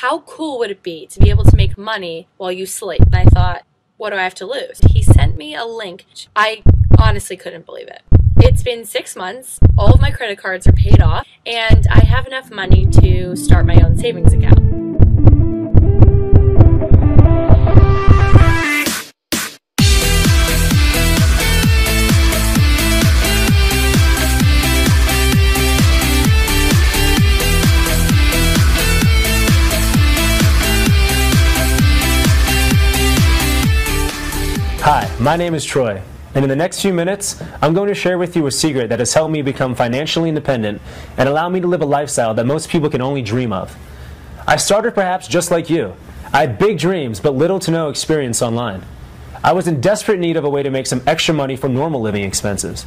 how cool would it be to be able to make money while you sleep? And I thought, what do I have to lose? He sent me a link. I honestly couldn't believe it. It's been 6 months, all of my credit cards are paid off, and I have enough money to start my own savings account. Hi, my name is Troy, and in the next few minutes, I'm going to share with you a secret that has helped me become financially independent and allow me to live a lifestyle that most people can only dream of. I started perhaps just like you. I had big dreams, but little to no experience online. I was in desperate need of a way to make some extra money from normal living expenses.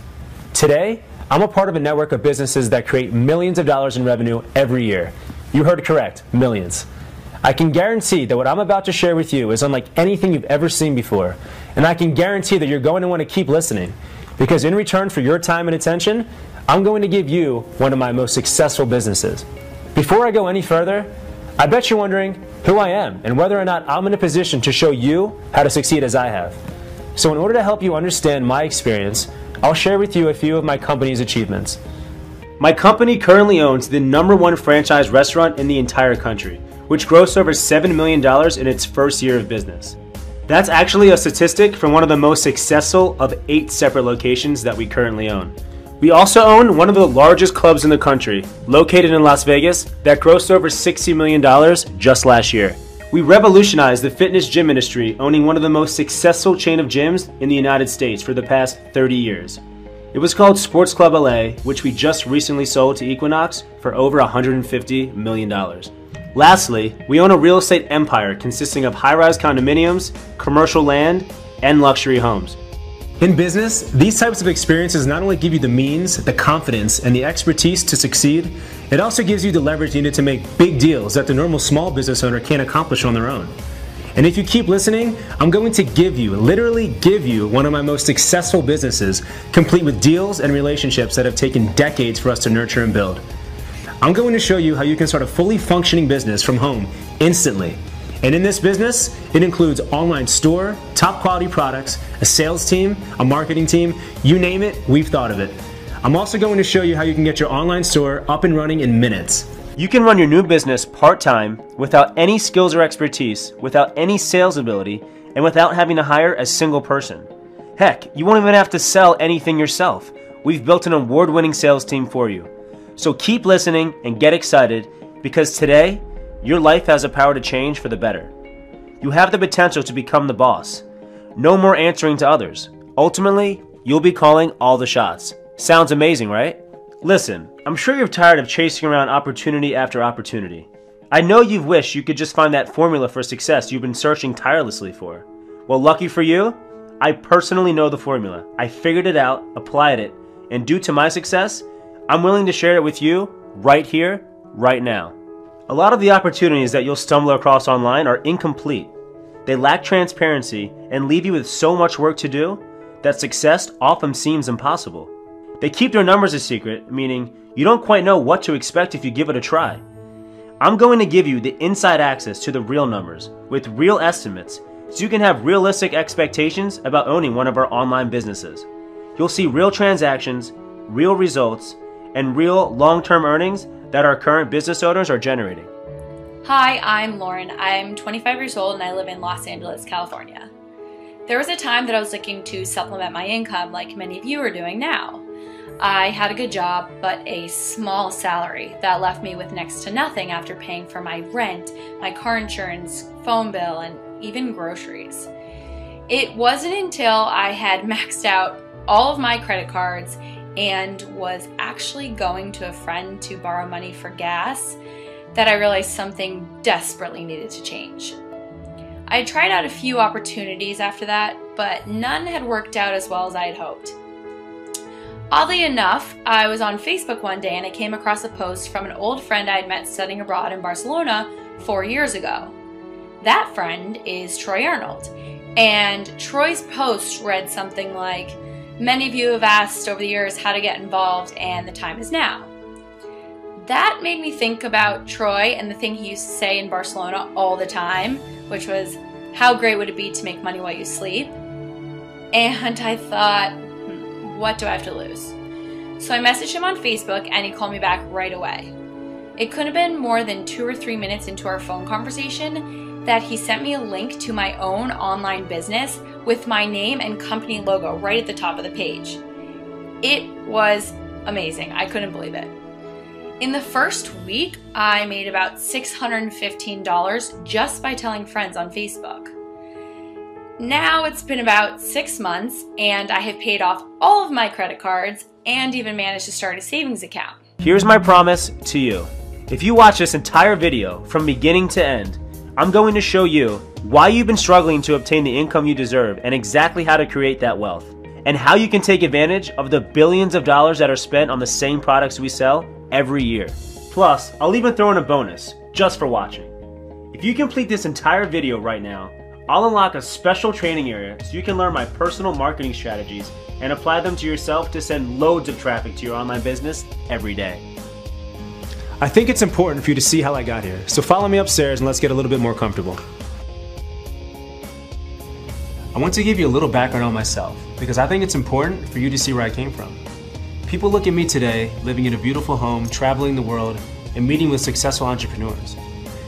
Today, I'm a part of a network of businesses that create millions of dollars in revenue every year. You heard correct, millions. I can guarantee that what I'm about to share with you is unlike anything you've ever seen before. And I can guarantee that you're going to want to keep listening, because in return for your time and attention, I'm going to give you one of my most successful businesses. Before I go any further, I bet you're wondering who I am and whether or not I'm in a position to show you how to succeed as I have. So in order to help you understand my experience, I'll share with you a few of my company's achievements. My company currently owns the #1 franchise restaurant in the entire country, which grossed over $7 million in its first year of business. That's actually a statistic from one of the most successful of 8 separate locations that we currently own. We also own one of the largest clubs in the country, located in Las Vegas, that grossed over $60 million just last year. We revolutionized the fitness gym industry, owning one of the most successful chain of gyms in the United States for the past 30 years. It was called Sports Club LA, which we just recently sold to Equinox for over $150 million. Lastly, we own a real estate empire consisting of high-rise condominiums, commercial land, and luxury homes. In business, these types of experiences not only give you the means, the confidence, and the expertise to succeed, it also gives you the leverage needed to make big deals that the normal small business owner can't accomplish on their own. And if you keep listening, I'm going to literally give you one of my most successful businesses, complete with deals and relationships that have taken decades for us to nurture and build. I'm going to show you how you can start a fully functioning business from home instantly. And in this business, it includes online store, top quality products, a sales team, a marketing team, you name it, we've thought of it. I'm also going to show you how you can get your online store up and running in minutes. You can run your new business part-time without any skills or expertise, without any sales ability, and without having to hire a single person. Heck, you won't even have to sell anything yourself. We've built an award-winning sales team for you. So keep listening and get excited, because today, your life has the power to change for the better. You have the potential to become the boss. No more answering to others. Ultimately, you'll be calling all the shots. Sounds amazing, right? Listen, I'm sure you're tired of chasing around opportunity after opportunity. I know you've wished you could just find that formula for success you've been searching tirelessly for. Well, lucky for you, I personally know the formula. I figured it out, applied it, and due to my success, I'm willing to share it with you right here, right now. A lot of the opportunities that you'll stumble across online are incomplete. They lack transparency and leave you with so much work to do that success often seems impossible. They keep their numbers a secret, meaning you don't quite know what to expect if you give it a try. I'm going to give you the inside access to the real numbers with real estimates so you can have realistic expectations about owning one of our online businesses. You'll see real transactions, real results, and real long-term earnings that our current business owners are generating. Hi, I'm Lauren. I'm 25 years old and I live in Los Angeles, California. There was a time that I was looking to supplement my income like many of you are doing now. I had a good job, but a small salary that left me with next to nothing after paying for my rent, my car insurance, phone bill, and even groceries. It wasn't until I had maxed out all of my credit cards and was actually going to a friend to borrow money for gas that I realized something desperately needed to change. I had tried out a few opportunities after that, but none had worked out as well as I had hoped. Oddly enough, I was on Facebook one day and I came across a post from an old friend I had met studying abroad in Barcelona 4 years ago. That friend is Troy Arnold, and Troy's post read something like, "Many of you have asked over the years how to get involved, and the time is now." That made me think about Troy and the thing he used to say in Barcelona all the time, which was, how great would it be to make money while you sleep? And I thought, what do I have to lose? So I messaged him on Facebook and he called me back right away. It couldn't have been more than 2 or 3 minutes into our phone conversation that he sent me a link to my own online business with my name and company logo right at the top of the page. It was amazing. I couldn't believe it. In the first week, I made about $615 just by telling friends on Facebook. Now it's been about 6 months and I have paid off all of my credit cards and even managed to start a savings account. Here's my promise to you. If you watch this entire video from beginning to end, I'm going to show you why you've been struggling to obtain the income you deserve and exactly how to create that wealth, and how you can take advantage of the billions of dollars that are spent on the same products we sell every year. Plus, I'll even throw in a bonus just for watching. If you complete this entire video right now, I'll unlock a special training area so you can learn my personal marketing strategies and apply them to yourself to send loads of traffic to your online business every day. I think it's important for you to see how I got here, so follow me upstairs and let's get a little bit more comfortable. I want to give you a little background on myself because I think it's important for you to see where I came from. People look at me today, living in a beautiful home, traveling the world, and meeting with successful entrepreneurs.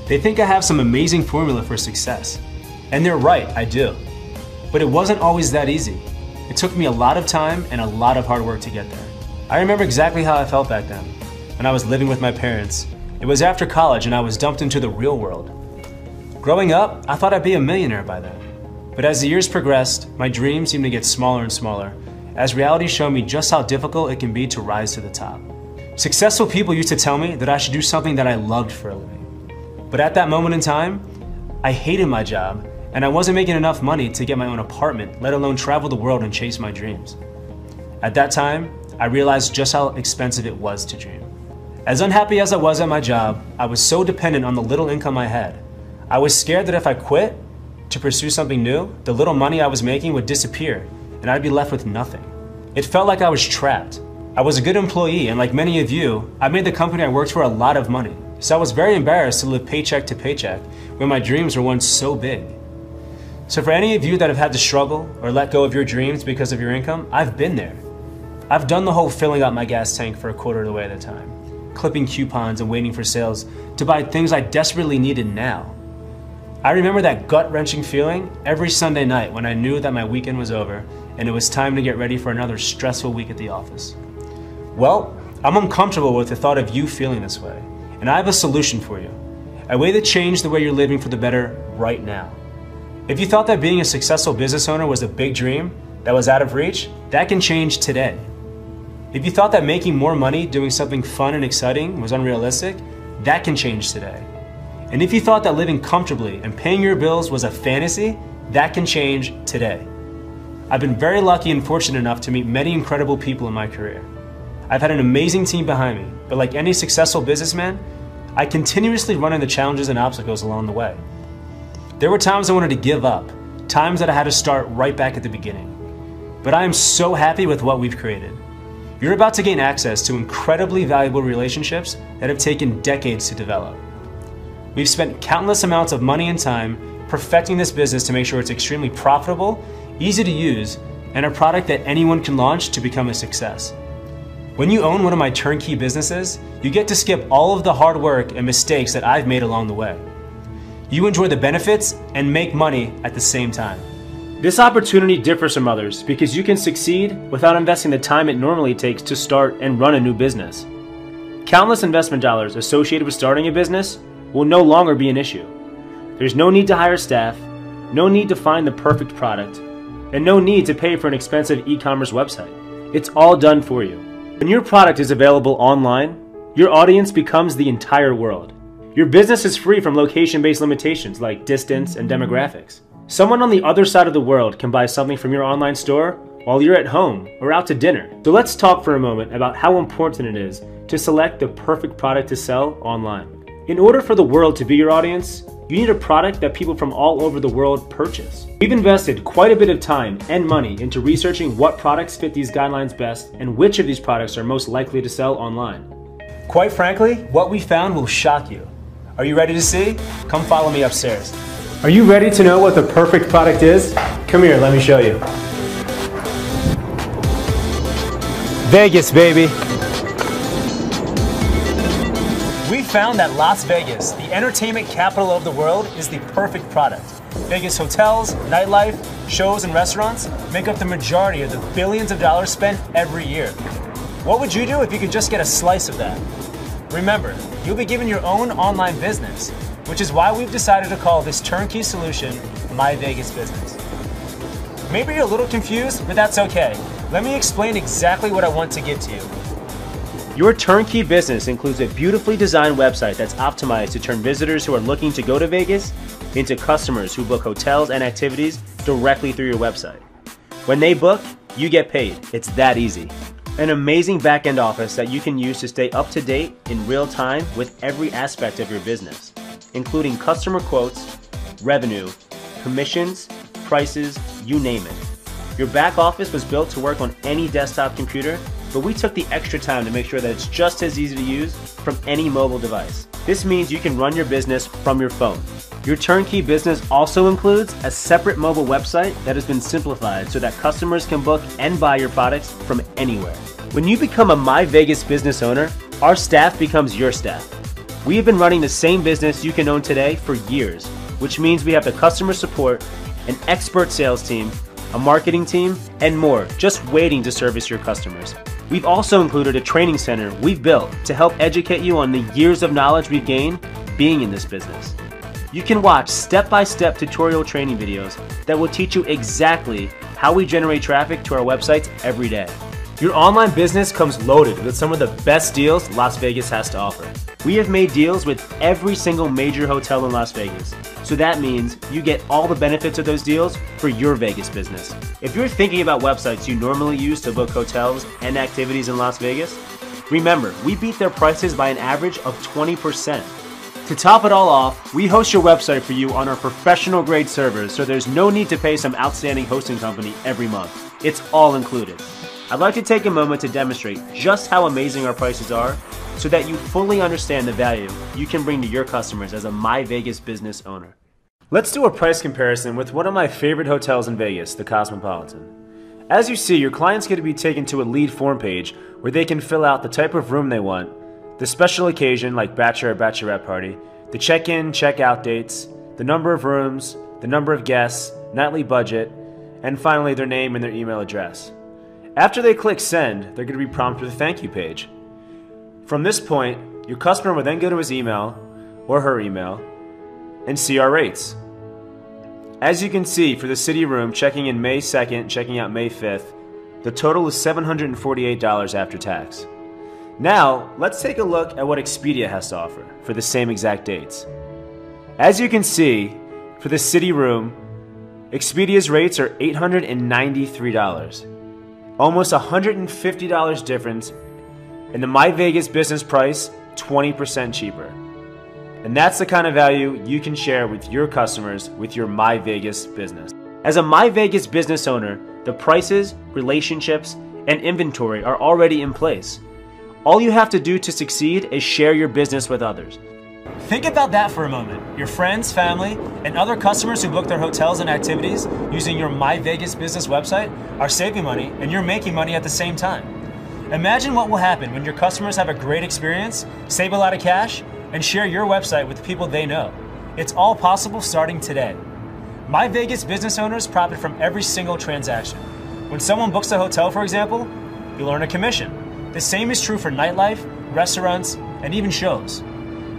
They think I have some amazing formula for success. And they're right, I do. But it wasn't always that easy. It took me a lot of time and a lot of hard work to get there. I remember exactly how I felt back then, when I was living with my parents. It was after college and I was dumped into the real world. Growing up, I thought I'd be a millionaire by then. But as the years progressed, my dreams seemed to get smaller and smaller, as reality showed me just how difficult it can be to rise to the top. Successful people used to tell me that I should do something that I loved for a living. But at that moment in time, I hated my job and I wasn't making enough money to get my own apartment, let alone travel the world and chase my dreams. At that time, I realized just how expensive it was to dream. As unhappy as I was at my job, I was so dependent on the little income I had. I was scared that if I quit to pursue something new, the little money I was making would disappear and I'd be left with nothing. It felt like I was trapped. I was a good employee and like many of you, I made the company I worked for a lot of money. So I was very embarrassed to live paycheck to paycheck when my dreams were once so big. So for any of you that have had to struggle or let go of your dreams because of your income, I've been there. I've done the whole filling up my gas tank for a quarter of the way at a time, clipping coupons and waiting for sales to buy things I desperately needed now. I remember that gut-wrenching feeling every Sunday night when I knew that my weekend was over and it was time to get ready for another stressful week at the office. Well, I'm uncomfortable with the thought of you feeling this way, and I have a solution for you. A way to change the way you're living for the better right now. If you thought that being a successful business owner was a big dream that was out of reach, that can change today. If you thought that making more money doing something fun and exciting was unrealistic, that can change today. And if you thought that living comfortably and paying your bills was a fantasy, that can change today. I've been very lucky and fortunate enough to meet many incredible people in my career. I've had an amazing team behind me, but like any successful businessman, I continuously run into challenges and obstacles along the way. There were times I wanted to give up, times that I had to start right back at the beginning. But I am so happy with what we've created. You're about to gain access to incredibly valuable relationships that have taken decades to develop. We've spent countless amounts of money and time perfecting this business to make sure it's extremely profitable, easy to use, and a product that anyone can launch to become a success. When you own one of my turnkey businesses, you get to skip all of the hard work and mistakes that I've made along the way. You enjoy the benefits and make money at the same time. This opportunity differs from others because you can succeed without investing the time it normally takes to start and run a new business. Countless investment dollars associated with starting a business will no longer be an issue. There's no need to hire staff, no need to find the perfect product, and no need to pay for an expensive e-commerce website. It's all done for you. When your product is available online, your audience becomes the entire world. Your business is free from location-based limitations like distance and demographics. Someone on the other side of the world can buy something from your online store while you're at home or out to dinner. So let's talk for a moment about how important it is to select the perfect product to sell online. In order for the world to be your audience, you need a product that people from all over the world purchase. We've invested quite a bit of time and money into researching what products fit these guidelines best and which of these products are most likely to sell online. Quite frankly, what we found will shock you. Are you ready to see? Come follow me upstairs. Are you ready to know what the perfect product is? Come here, let me show you. Vegas, baby. We found that Las Vegas, the entertainment capital of the world, is the perfect product. Vegas hotels, nightlife, shows, and restaurants make up the majority of the billions of dollars spent every year. What would you do if you could just get a slice of that? Remember, you'll be given your own online business, which is why we've decided to call this turnkey solution My Vegas Business. Maybe you're a little confused, but that's okay. Let me explain exactly what I want to get to you. Your turnkey business includes a beautifully designed website that's optimized to turn visitors who are looking to go to Vegas into customers who book hotels and activities directly through your website. When they book, you get paid. It's that easy. An amazing back-end office that you can use to stay up to date in real time with every aspect of your business, including customer quotes, revenue, commissions, prices, you name it. Your back office was built to work on any desktop computer, but we took the extra time to make sure that it's just as easy to use from any mobile device. This means you can run your business from your phone. Your turnkey business also includes a separate mobile website that has been simplified so that customers can book and buy your products from anywhere. When you become a My Vegas business owner, our staff becomes your staff. We have been running the same business you can own today for years, which means we have the customer support, an expert sales team, a marketing team, and more just waiting to service your customers. We've also included a training center we've built to help educate you on the years of knowledge we've gained being in this business. You can watch step-by-step tutorial training videos that will teach you exactly how we generate traffic to our websites every day. Your online business comes loaded with some of the best deals Las Vegas has to offer. We have made deals with every single major hotel in Las Vegas, so that means you get all the benefits of those deals for your Vegas business. If you're thinking about websites you normally use to book hotels and activities in Las Vegas, remember, we beat their prices by an average of 20%. To top it all off, we host your website for you on our professional grade servers, so there's no need to pay some outstanding hosting company every month. It's all included. I'd like to take a moment to demonstrate just how amazing our prices are so that you fully understand the value you can bring to your customers as a My Vegas business owner. Let's do a price comparison with one of my favorite hotels in Vegas, the Cosmopolitan. As you see, your client's going to be taken to a lead form page where they can fill out the type of room they want, the special occasion like bachelor or bachelorette party, the check-in, check-out dates, the number of rooms, the number of guests, nightly budget, and finally their name and their email address. After they click send, they're going to be prompted with a thank you page. From this point, your customer will then go to his email or her email and see our rates. As you can see, for the city room checking in May 2nd, checking out May 5th, the total is $748 after tax. Now, let's take a look at what Expedia has to offer for the same exact dates. As you can see, for the city room, Expedia's rates are $893. Almost $150 difference, and the My Vegas business price 20% cheaper. And that's the kind of value you can share with your customers with your My Vegas business. As a My Vegas business owner, the prices, relationships, and inventory are already in place. All you have to do to succeed is share your business with others. Think about that for a moment. Your friends, family, and other customers who book their hotels and activities using your My Vegas business website are saving money, and you're making money at the same time. Imagine what will happen when your customers have a great experience, save a lot of cash, and share your website with the people they know. It's all possible starting today. My Vegas business owners profit from every single transaction. When someone books a hotel, for example, you'll earn a commission. The same is true for nightlife, restaurants, and even shows.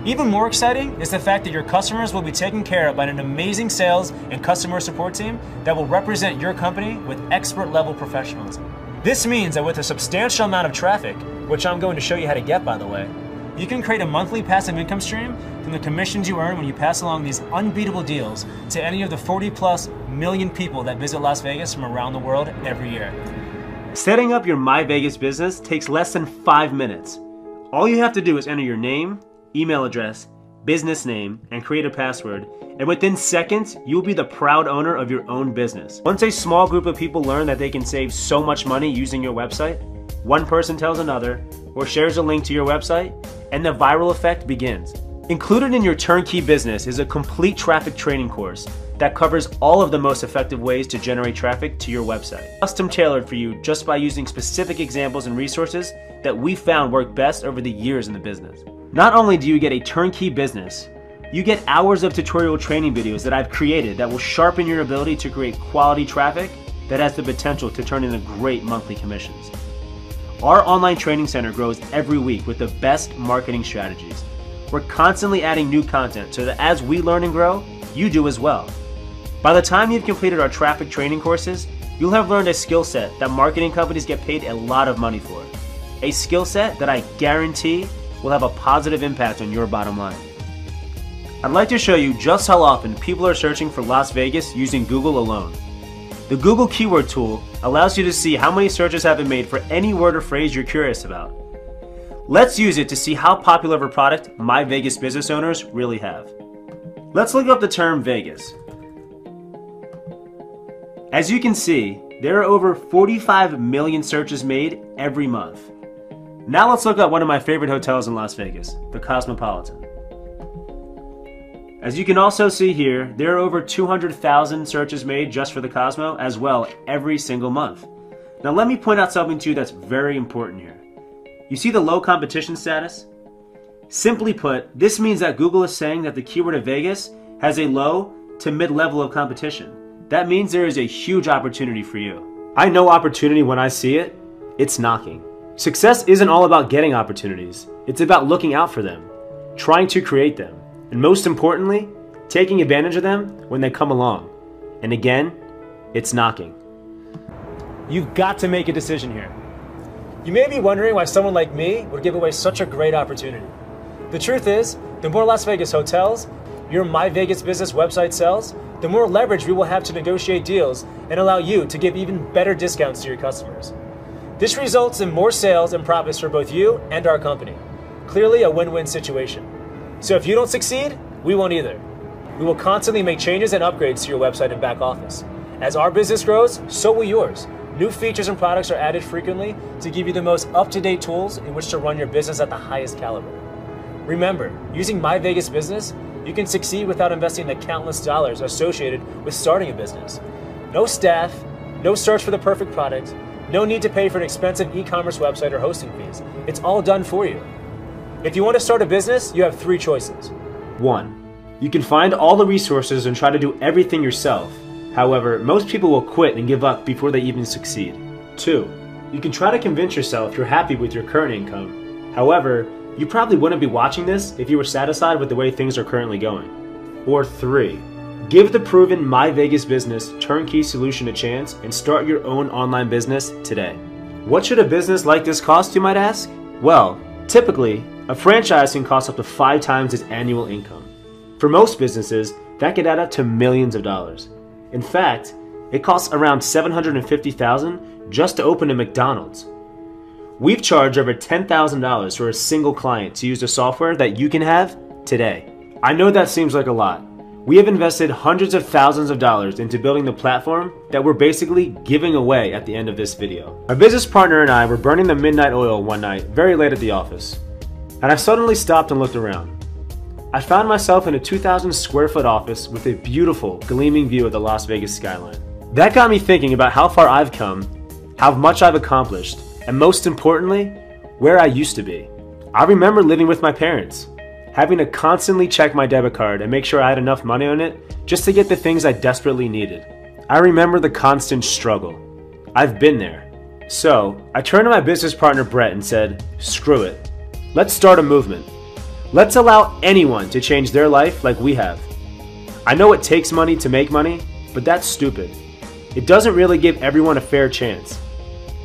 Even more exciting is the fact that your customers will be taken care of by an amazing sales and customer support team that will represent your company with expert level professionalism. This means that with a substantial amount of traffic, which I'm going to show you how to get, by the way, you can create a monthly passive income stream from the commissions you earn when you pass along these unbeatable deals to any of the 40+ million people that visit Las Vegas from around the world every year. Setting up your My Vegas business takes less than 5 minutes. All you have to do is enter your name, email address, business name, and create a password, and within seconds, you'll be the proud owner of your own business. Once a small group of people learn that they can save so much money using your website, one person tells another, or shares a link to your website, and the viral effect begins. Included in your turnkey business is a complete traffic training course that covers all of the most effective ways to generate traffic to your website. Custom tailored for you just by using specific examples and resources that we found work best over the years in the business. Not only do you get a turnkey business, you get hours of tutorial training videos that I've created that will sharpen your ability to create quality traffic that has the potential to turn into great monthly commissions. Our online training center grows every week with the best marketing strategies. We're constantly adding new content so that as we learn and grow, you do as well. By the time you've completed our traffic training courses, you'll have learned a skill set that marketing companies get paid a lot of money for. A skill set that I guarantee will have a positive impact on your bottom line. I'd like to show you just how often people are searching for Las Vegas using Google alone. The Google Keyword Tool allows you to see how many searches have been made for any word or phrase you're curious about. Let's use it to see how popular of a product my Vegas business owners really have. Let's look up the term Vegas. As you can see, there are over 45 million searches made every month. Now let's look up one of my favorite hotels in Las Vegas, the Cosmopolitan. As you can also see here, there are over 200,000 searches made just for the Cosmo as well every single month. Now let me point out something to you that's very important here. You see the low competition status? Simply put, this means that Google is saying that the keyword of Vegas has a low to mid-level of competition. That means there is a huge opportunity for you. I know opportunity when I see it. It's knocking. Success isn't all about getting opportunities. It's about looking out for them, trying to create them, and most importantly, taking advantage of them when they come along. And again, it's knocking. You've got to make a decision here. You may be wondering why someone like me would give away such a great opportunity. The truth is, the more Las Vegas hotels your My Vegas Business website sells, the more leverage we will have to negotiate deals and allow you to give even better discounts to your customers. This results in more sales and profits for both you and our company. Clearly a win-win situation. So if you don't succeed, we won't either. We will constantly make changes and upgrades to your website and back office. As our business grows, so will yours. New features and products are added frequently to give you the most up-to-date tools in which to run your business at the highest caliber. Remember, using My Vegas Business, you can succeed without investing the countless dollars associated with starting a business. No staff, no search for the perfect product, no need to pay for an expensive e-commerce website or hosting fees. It's all done for you. If you want to start a business, you have 3 choices. 1. You can find all the resources and try to do everything yourself. However, most people will quit and give up before they even succeed. 2. You can try to convince yourself you're happy with your current income. However, you probably wouldn't be watching this if you were satisfied with the way things are currently going. Or 3. Give the proven My Vegas Business turnkey solution a chance and start your own online business today. What should a business like this cost, you might ask? Well, typically, a franchise can cost up to 5 times its annual income. For most businesses, that could add up to millions of dollars. In fact, it costs around $750,000 just to open a McDonald's. We've charged over $10,000 for a single client to use the software that you can have today. I know that seems like a lot. We have invested hundreds of thousands of dollars into building the platform that we're basically giving away at the end of this video. My business partner and I were burning the midnight oil one night, very late at the office, and I suddenly stopped and looked around. I found myself in a 2,000 square foot office with a beautiful, gleaming view of the Las Vegas skyline. That got me thinking about how far I've come, how much I've accomplished, and most importantly, where I used to be. I remember living with my parents, having to constantly check my debit card and make sure I had enough money on it just to get the things I desperately needed. I remember the constant struggle. I've been there. So, I turned to my business partner Brett and said, screw it. Let's start a movement. Let's allow anyone to change their life like we have. I know it takes money to make money, but that's stupid. It doesn't really give everyone a fair chance.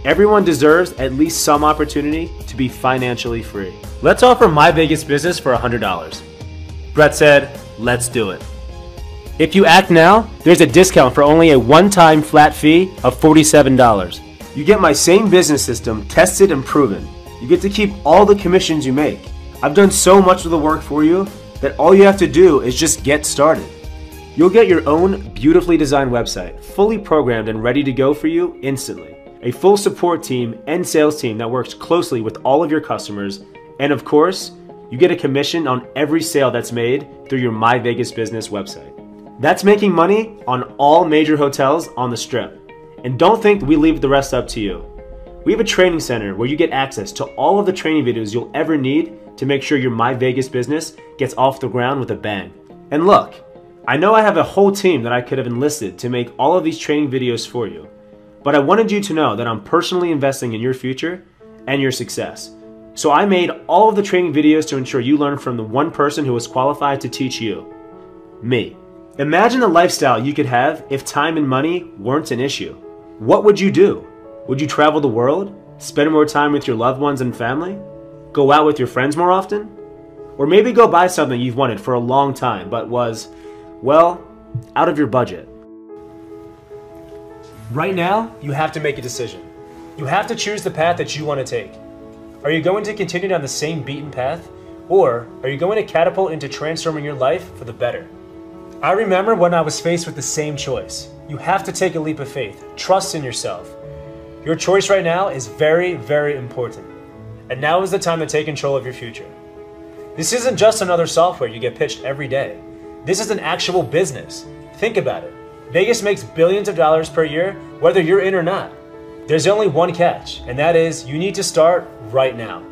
Everyone deserves at least some opportunity to be financially free. Let's offer My Vegas Business for $100. Brett said, let's do it. If you act now, there's a discount for only a one-time flat fee of $47. You get my same business system tested and proven. You get to keep all the commissions you make. I've done so much of the work for you, that all you have to do is just get started. You'll get your own beautifully designed website, fully programmed and ready to go for you instantly. A full support team and sales team that works closely with all of your customers, and of course, you get a commission on every sale that's made through your My Vegas Business website. That's making money on all major hotels on the Strip. And don't think we leave the rest up to you. We have a training center where you get access to all of the training videos you'll ever need to make sure your My Vegas business gets off the ground with a bang. And look, I know I have a whole team that I could have enlisted to make all of these training videos for you, but I wanted you to know that I'm personally investing in your future and your success. So I made all of the training videos to ensure you learn from the one person who was qualified to teach you, me. Imagine the lifestyle you could have if time and money weren't an issue. What would you do? Would you travel the world? Spend more time with your loved ones and family? Go out with your friends more often? Or maybe go buy something you've wanted for a long time but was, well, out of your budget. Right now, you have to make a decision. You have to choose the path that you want to take. Are you going to continue down the same beaten path? Or are you going to catapult into transforming your life for the better? I remember when I was faced with the same choice. You have to take a leap of faith. Trust in yourself. Your choice right now is very, very important. And now is the time to take control of your future. This isn't just another software you get pitched every day. This is an actual business. Think about it. Vegas makes billions of dollars per year, whether you're in or not. There's only one catch, and that is you need to start right now.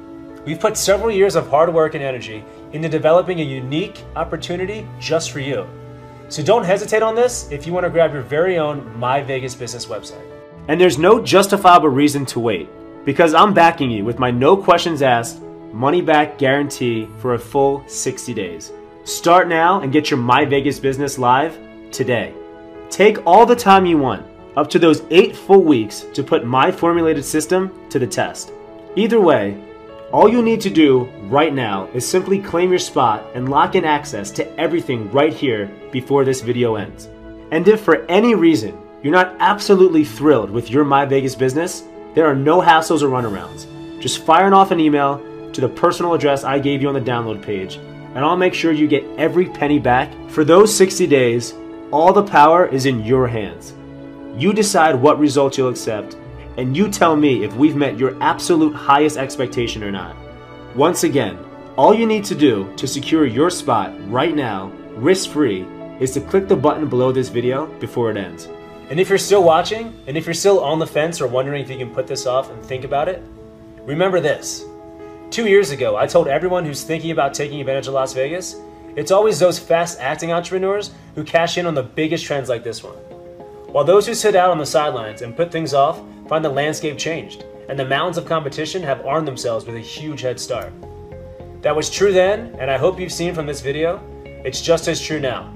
We've put several years of hard work and energy into developing a unique opportunity just for you. So don't hesitate on this if you want to grab your very own My Vegas Business website. And there's no justifiable reason to wait, because I'm backing you with my no questions asked, money back guarantee for a full 60 days. Start now and get your My Vegas Business live today. Take all the time you want, up to those 8 full weeks, to put my formulated system to the test. Either way, all you need to do right now is simply claim your spot and lock in access to everything right here before this video ends. And if for any reason you're not absolutely thrilled with your My Vegas Business, there are no hassles or runarounds. Just fire off an email to the personal address I gave you on the download page, and I'll make sure you get every penny back. For those 60 days, all the power is in your hands. You decide what results you'll accept, and you tell me if we've met your absolute highest expectation or not. Once again, all you need to do to secure your spot right now, risk-free, is to click the button below this video before it ends. And if you're still watching, and if you're still on the fence or wondering if you can put this off and think about it, remember this. 2 years ago, I told everyone who's thinking about taking advantage of Las Vegas, it's always those fast-acting entrepreneurs who cash in on the biggest trends like this one. While those who sit out on the sidelines and put things off find the landscape changed, and the mountains of competition have armed themselves with a huge head start. That was true then, and I hope you've seen from this video, it's just as true now.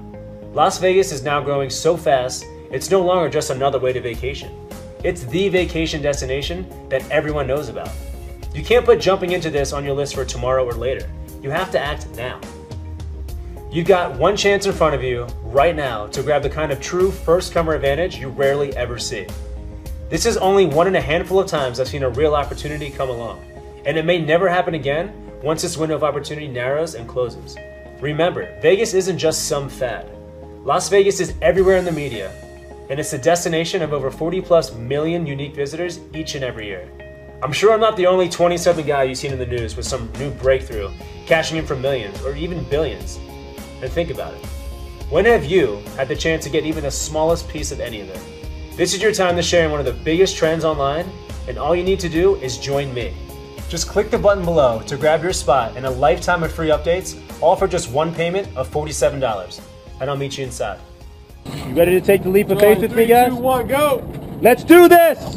Las Vegas is now growing so fast, it's no longer just another way to vacation. It's the vacation destination that everyone knows about. You can't put jumping into this on your list for tomorrow or later. You have to act now. You've got one chance in front of you right now to grab the kind of true first-comer advantage you rarely ever see. This is only one in a handful of times I've seen a real opportunity come along, and it may never happen again once this window of opportunity narrows and closes. Remember, Vegas isn't just some fad. Las Vegas is everywhere in the media, and it's the destination of over 40+ million unique visitors each and every year. I'm sure I'm not the only 20-something guy you've seen in the news with some new breakthrough, cashing in for millions or even billions. And think about it. When have you had the chance to get even the smallest piece of any of it? This is your time to share in one of the biggest trends online, and all you need to do is join me. Just click the button below to grab your spot and a lifetime of free updates, all for just one payment of $47. And I'll meet you inside. You ready to take the leap of faith with me, guys? 3, 2, 1, go! Let's do this!